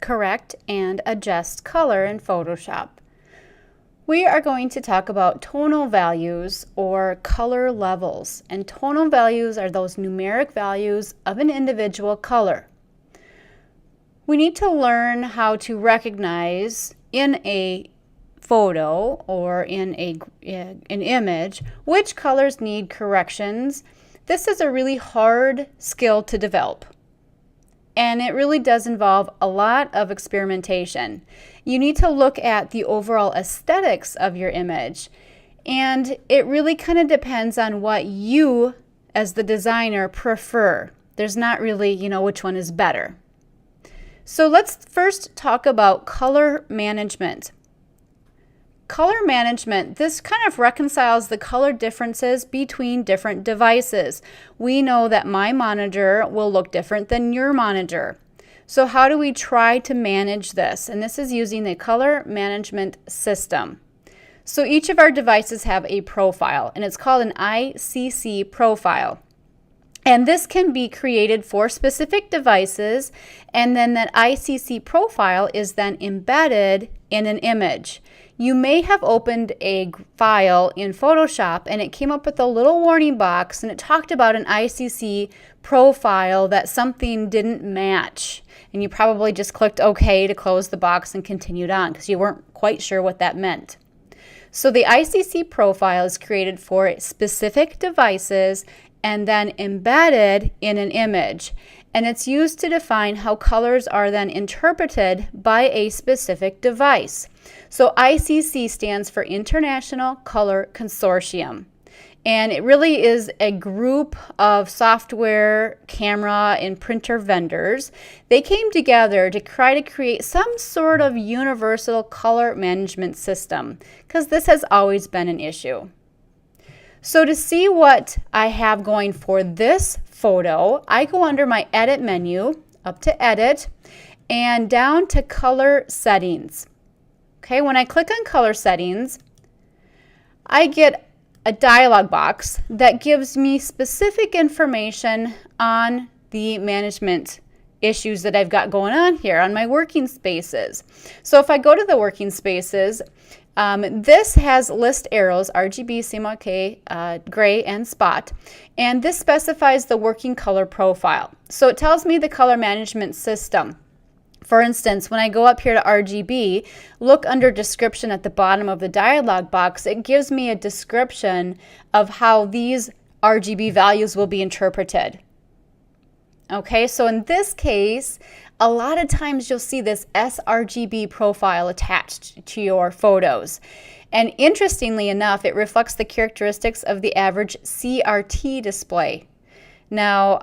correct and adjust color in Photoshop. We are going to talk about tonal values or color levels. And tonal values are those numeric values of an individual color. We need to learn how to recognize in a photo or in an image which colors need corrections. This is a really hard skill to develop, and it really does involve a lot of experimentation. You need to look at the overall aesthetics of your image, and it really kind of depends on what you as the designer prefer. There's not really, which one is better. So let's first talk about color management. Color management, this kind of reconciles the color differences between different devices. We know that my monitor will look different than your monitor. So how do we try to manage this? And this is using the color management system. So each of our devices have a profile, and it's called an ICC profile. And this can be created for specific devices, and then that ICC profile is then embedded in an image. You may have opened a file in Photoshop and it came up with a little warning box and it talked about an ICC profile that something didn't match. And you probably just clicked OK to close the box and continued on because you weren't quite sure what that meant. So the ICC profile is created for specific devices and then embedded in an image. And it's used to define how colors are then interpreted by a specific device. So ICC stands for International Color Consortium. And it really is a group of software, camera, and printer vendors. They came together to try to create some sort of universal color management system, because this has always been an issue. So to see what I have going for this photo, I go under my Edit menu, up to Edit, and down to Color Settings. Okay, when I click on Color Settings, I get a dialog box that gives me specific information on the management issues that I've got going on here on my working spaces. So if I go to the working spaces, this has list arrows, RGB, CMYK, gray, and spot, and this specifies the working color profile. So it tells me the color management system. For instance, when I go up here to RGB, look under description at the bottom of the dialog box, it gives me a description of how these RGB values will be interpreted. Okay, so in this case, a lot of times you'll see this sRGB profile attached to your photos. And interestingly enough, it reflects the characteristics of the average CRT display. Now,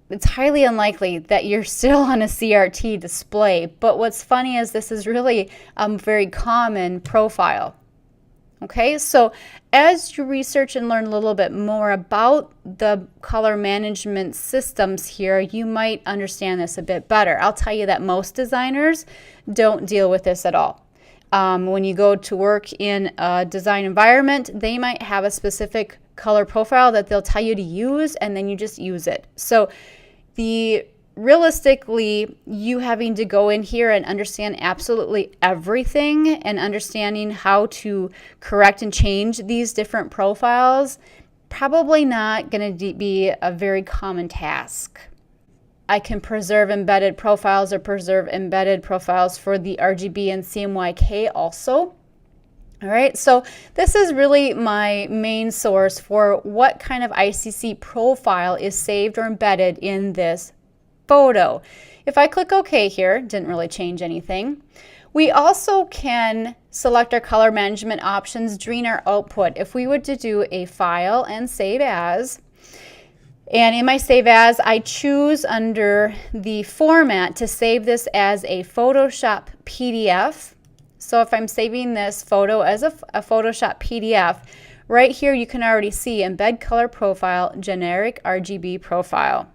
it's highly unlikely that you're still on a CRT display, but what's funny is this is really a very common profile. Okay, so as you research and learn a little bit more about the color management systems here, you might understand this a bit better. I'll tell you that most designers don't deal with this at all. When you go to work in a design environment, they might have a specific color profile that they'll tell you to use, and then you just use it. So realistically, you having to go in here and understand absolutely everything and understanding how to correct and change these different profiles, probably not going to be a very common task. I can preserve embedded profiles or preserve embedded profiles for the RGB and CMYK also. All right, so this is really my main source for what kind of ICC profile is saved or embedded in this photo. If I click OK here, didn't really change anything. We also can select our color management options during our output. If we were to do a file and save as, and in my save as, I choose under the format to save this as a Photoshop PDF. So if I'm saving this photo as a Photoshop PDF, right here you can already see embed color profile, generic RGB profile.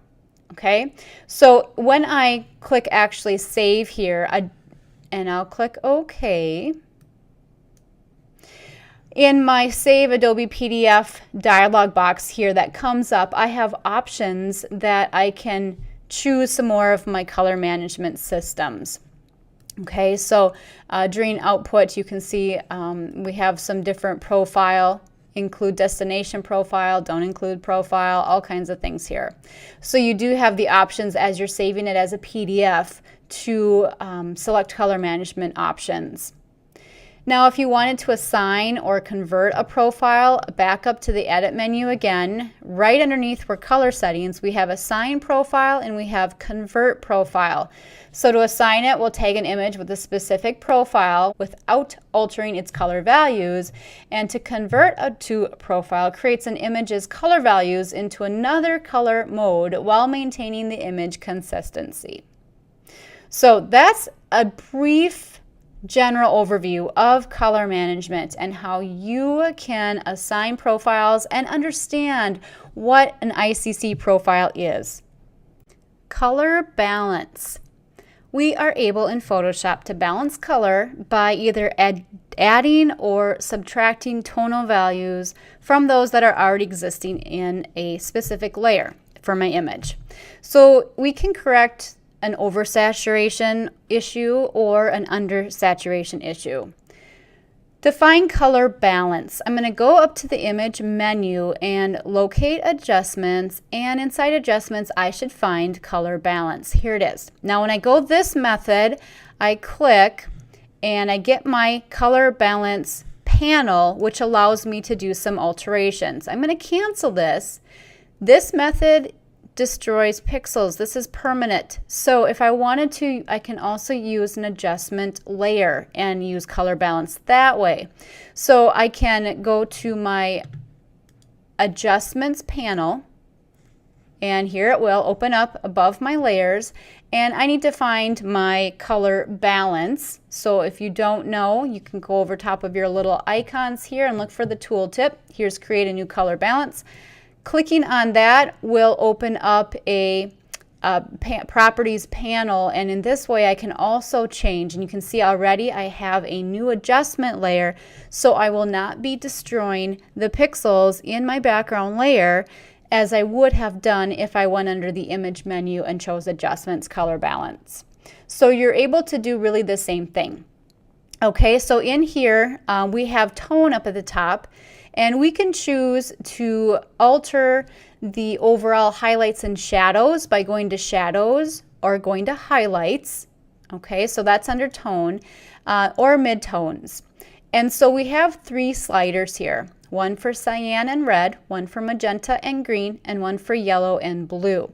Okay, so when I click actually save here, and I'll click OK, in my Save Adobe PDF dialog box here that comes up, I have options that I can choose some more of my color management systems. Okay, so during output, you can see we have some different profile, include destination profile, don't include profile, all kinds of things here. So you do have the options as you're saving it as a PDF to select color management options. Now, if you wanted to assign or convert a profile, back up to the Edit menu again. Right underneath where Color Settings, we have Assign Profile and we have Convert Profile. So to assign it, we'll tag an image with a specific profile without altering its color values. And to convert to a profile creates an image's color values into another color mode while maintaining the image consistency. So that's a brief general overview of color management and how you can assign profiles and understand what an ICC profile is. Color balance. We are able in Photoshop to balance color by either adding or subtracting tonal values from those that are already existing in a specific layer for my image. So we can correct an oversaturation issue or an undersaturation issue. Define color balance. I'm going to go up to the image menu and locate adjustments, and inside adjustments I should find color balance. Here it is. Now when I go this method, I click and I get my color balance panel, which allows me to do some alterations. I'm going to cancel this. This method destroys pixels. This is permanent. So if I wanted to, I can also use an adjustment layer and use color balance that way. So I can go to my adjustments panel, and here it will open up above my layers, and I need to find my color balance. So if you don't know, you can go over top of your little icons here and look for the tooltip. Here's create a new color balance. Clicking on that will open up a properties panel, and in this way I can also change, and you can see already I have a new adjustment layer, so I will not be destroying the pixels in my background layer as I would have done if I went under the image menu and chose adjustments color balance. So you're able to do really the same thing. Okay, so in here we have tone up at the top, and we can choose to alter the overall highlights and shadows by going to shadows or going to highlights. Okay, so that's under tone or midtones. And so we have three sliders here, one for cyan and red, one for magenta and green, and one for yellow and blue.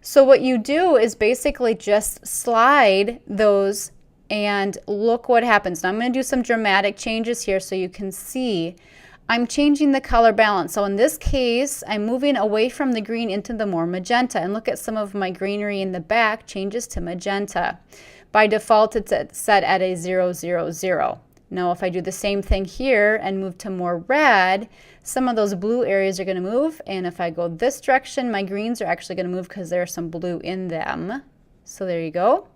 So what you do is basically just slide those and look what happens. Now I'm going to do some dramatic changes here so you can see I'm changing the color balance. So in this case, I'm moving away from the green into the more magenta. And look at some of my greenery in the back changes to magenta. By default, it's set at a 0, 0, 0. Now if I do the same thing here and move to more red, some of those blue areas are going to move. And if I go this direction, my greens are actually going to move because there's some blue in them. So there you go.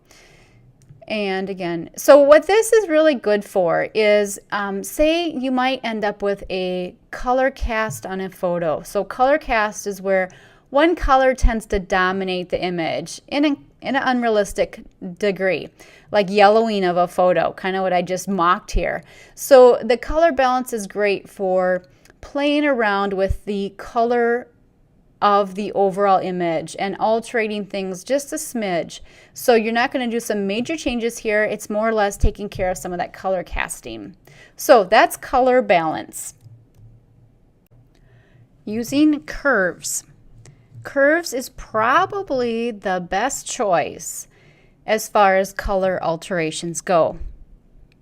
And again, so what this is really good for is, say you might end up with a color cast on a photo. So color cast is where one color tends to dominate the image in an unrealistic degree, like yellowing of a photo, kind of what I just mocked here. So the color balance is great for playing around with the color of the overall image and altering things just a smidge. So you're not going to do some major changes here. It's more or less taking care of some of that color casting. So that's color balance. Using curves. Curves is probably the best choice as far as color alterations go.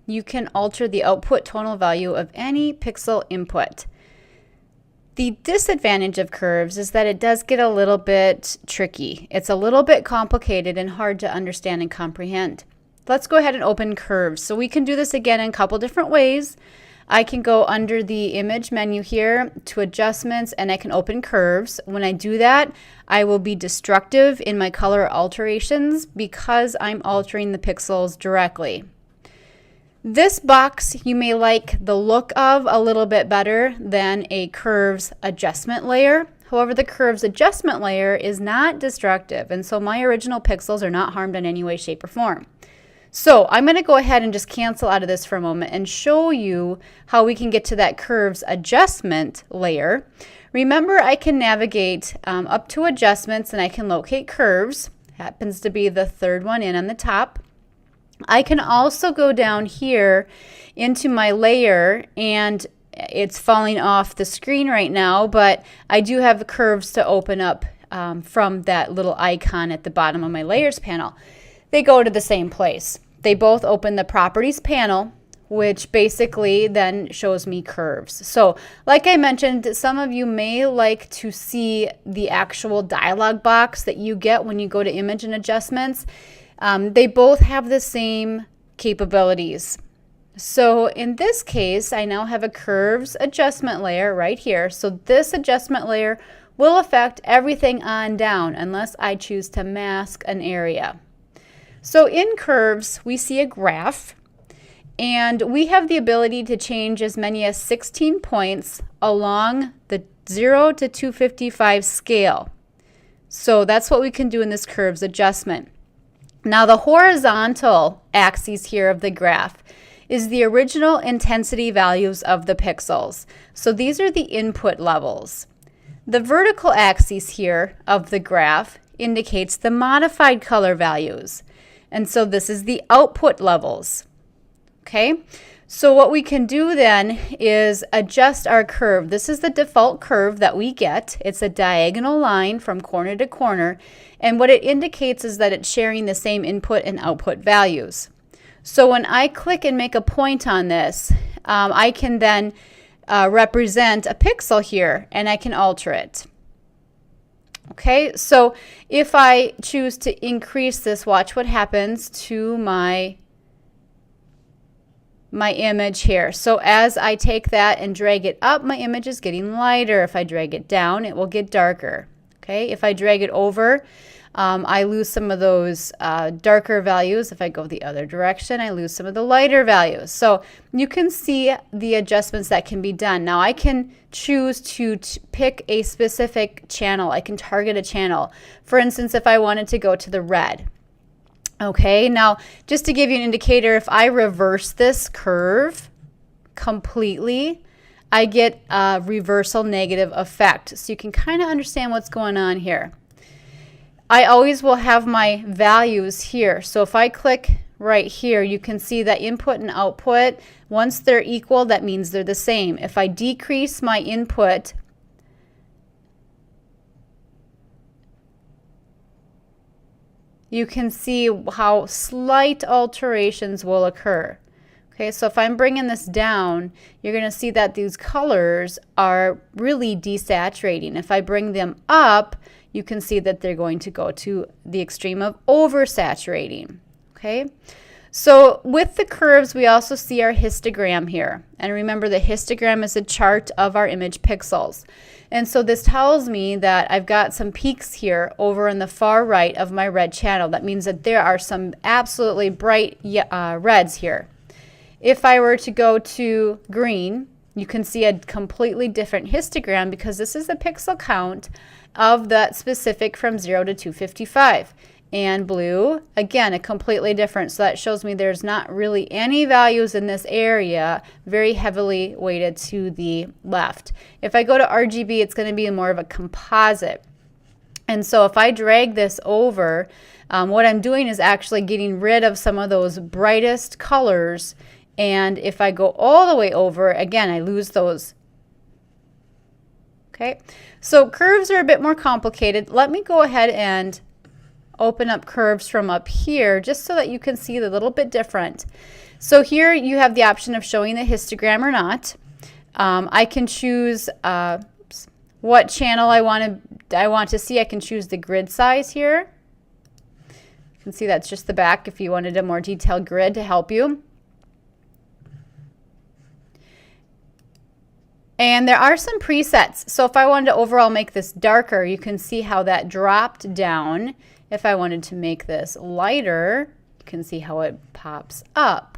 You can alter the output tonal value of any pixel input. The disadvantage of curves is that it does get a little bit tricky. It's a little bit complicated and hard to understand and comprehend. Let's go ahead and open curves. So we can do this again in a couple different ways. I can go under the image menu here to adjustments, and I can open curves. When I do that, I will be destructive in my color alterations because I'm altering the pixels directly. This box you may like the look of a little bit better than a curves adjustment layer. However, the curves adjustment layer is not destructive, and so my original pixels are not harmed in any way, shape, or form. So I'm going to go ahead and just cancel out of this for a moment and show you how we can get to that curves adjustment layer. Remember, I can navigate up to adjustments and I can locate curves. Happens to be the third one in on the top. I can also go down here into my layer, and it's falling off the screen right now, but I do have the curves to open up from that little icon at the bottom of my layers panel. They go to the same place. They both open the properties panel, which basically then shows me curves. So like I mentioned, some of you may like to see the actual dialog box that you get when you go to image and adjustments. They both have the same capabilities. So in this case, I now have a curves adjustment layer right here. So this adjustment layer will affect everything on down unless I choose to mask an area. So in curves, we see a graph, and we have the ability to change as many as 16 points along the 0 to 255 scale. So that's what we can do in this curves adjustment. Now the horizontal axis here of the graph is the original intensity values of the pixels. So these are the input levels. The vertical axis here of the graph indicates the modified color values. And so this is the output levels. Okay, so what we can do then is adjust our curve. This is the default curve that we get. It's a diagonal line from corner to corner, and what it indicates is that it's sharing the same input and output values. So when I click and make a point on this, I can then represent a pixel here, and I can alter it. Okay, so if I choose to increase this, watch what happens to my image here. So as I take that and drag it up, my image is getting lighter. If I drag it down, it will get darker. Okay, if I drag it over, I lose some of those darker values. If I go the other direction, I lose some of the lighter values. So you can see the adjustments that can be done. Now I can choose to pick a specific channel. I can target a channel. For instance, if I wanted to go to the red. Okay, now just to give you an indicator, if I reverse this curve completely, I get a reversal negative effect. So you can kind of understand what's going on here. I always will have my values here. So if I click right here, you can see that input and output, once they're equal, that means they're the same. If I decrease my input, you can see how slight alterations will occur. Okay, so if I'm bringing this down, you're going to see that these colors are really desaturating. If I bring them up, you can see that they're going to go to the extreme of oversaturating. Okay, so with the curves, we also see our histogram here. And remember, the histogram is a chart of our image pixels. And so this tells me that I've got some peaks here over in the far right of my red channel. That means that there are some absolutely bright reds here. If I were to go to green, you can see a completely different histogram because this is the pixel count of that specific from 0 to 255. And blue, again, a completely different. So that shows me there's not really any values in this area, very heavily weighted to the left. If I go to RGB, it's going to be more of a composite. And so if I drag this over, what I'm doing is actually getting rid of some of those brightest colors. And if I go all the way over, again, I lose those. Okay, so curves are a bit more complicated. Let me go ahead and open up curves from up here just so that you can see a little bit different. So here you have the option of showing the histogram or not. I can choose what channel I want to see. I can choose the grid size here. You can see that's just the back if you wanted a more detailed grid to help you. And there are some presets. So if I wanted to overall make this darker, you can see how that dropped down. If I wanted to make this lighter, you can see how it pops up.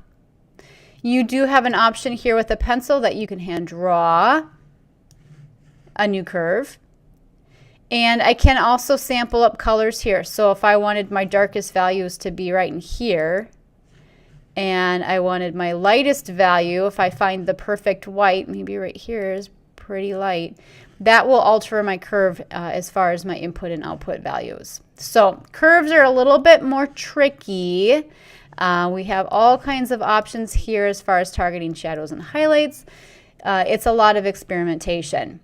You do have an option here with a pencil that you can hand draw a new curve. And I can also sample up colors here. So if I wanted my darkest values to be right in here, and I wanted my lightest value, if I find the perfect white, maybe right here is pretty light, that will alter my curve as far as my input and output values. So curves are a little bit more tricky. We have all kinds of options here as far as targeting shadows and highlights. It's a lot of experimentation.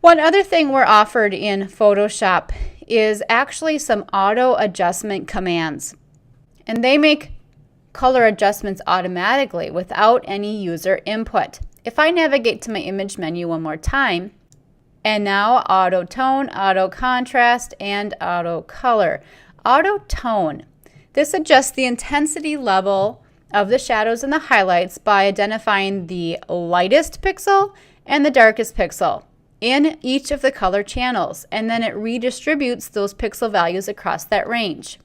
One other thing we're offered in Photoshop is actually some auto adjustment commands. And they make color adjustments automatically without any user input. If I navigate to my image menu one more time, and now auto tone, auto contrast, and auto color. Auto tone. This adjusts the intensity level of the shadows and the highlights by identifying the lightest pixel and the darkest pixel in each of the color channels, and then it redistributes those pixel values across that range.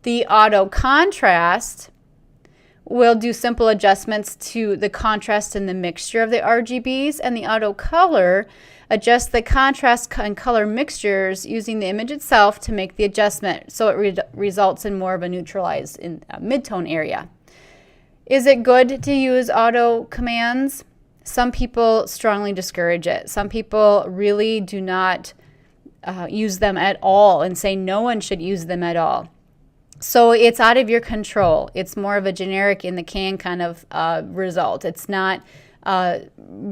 The auto contrast will do simple adjustments to the contrast and the mixture of the RGBs, and the auto color adjusts the contrast and color mixtures using the image itself to make the adjustment, so it results in more of a neutralized mid-tone area. Is it good to use auto commands? Some people strongly discourage it. Some people really do not use them at all and say no one should use them at all. So it's out of your control. It's more of a generic in the can kind of result. It's not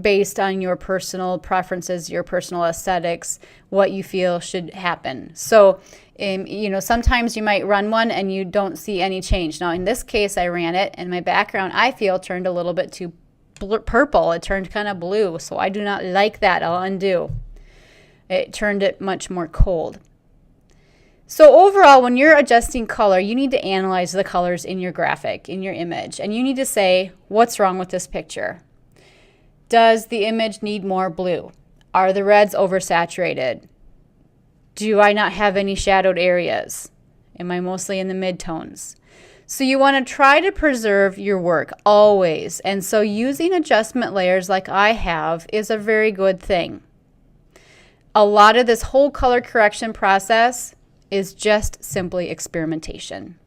based on your personal preferences, your personal aesthetics, what you feel should happen. So, you know, sometimes you might run one and you don't see any change. Now, in this case, I ran it and my background, I feel, turned a little bit too purple. It turned kind of blue. So I do not like that. I'll undo. It turned it much more cold. So overall, when you're adjusting color, you need to analyze the colors in your graphic, in your image, and you need to say, what's wrong with this picture? Does the image need more blue? Are the reds oversaturated? Do I not have any shadowed areas? Am I mostly in the midtones? So you want to try to preserve your work always, and so using adjustment layers like I have is a very good thing. A lot of this whole color correction process is just simply experimentation.